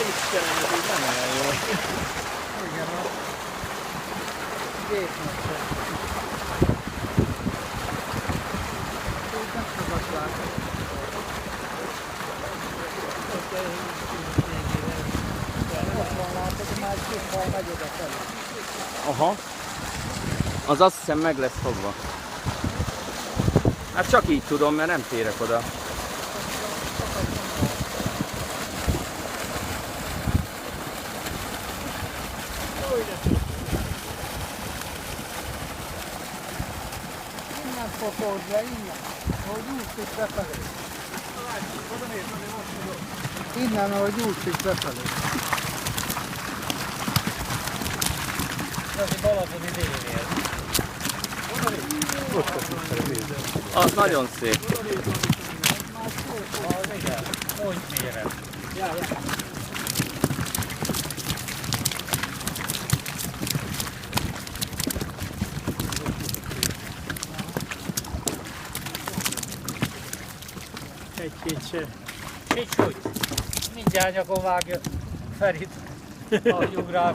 Istenem, ez így nem olyan jó. Igen, a gépnek sem. Úgy nem sokat látok. Ott van látod, a másik fal megy oda felé. Aha. Az azt hiszem meg lesz fogva. Hát csak így tudom, mert nem térek oda. Innen fotód le, innen, ahogy úszik befelé. Innen, ahogy úszik befelé. Ez a Balatoni délénél. Az nagyon szép. Az igen, mondj méret. Egy-két hogy? Mindjárt nyakon vágja Ferit a jugráf.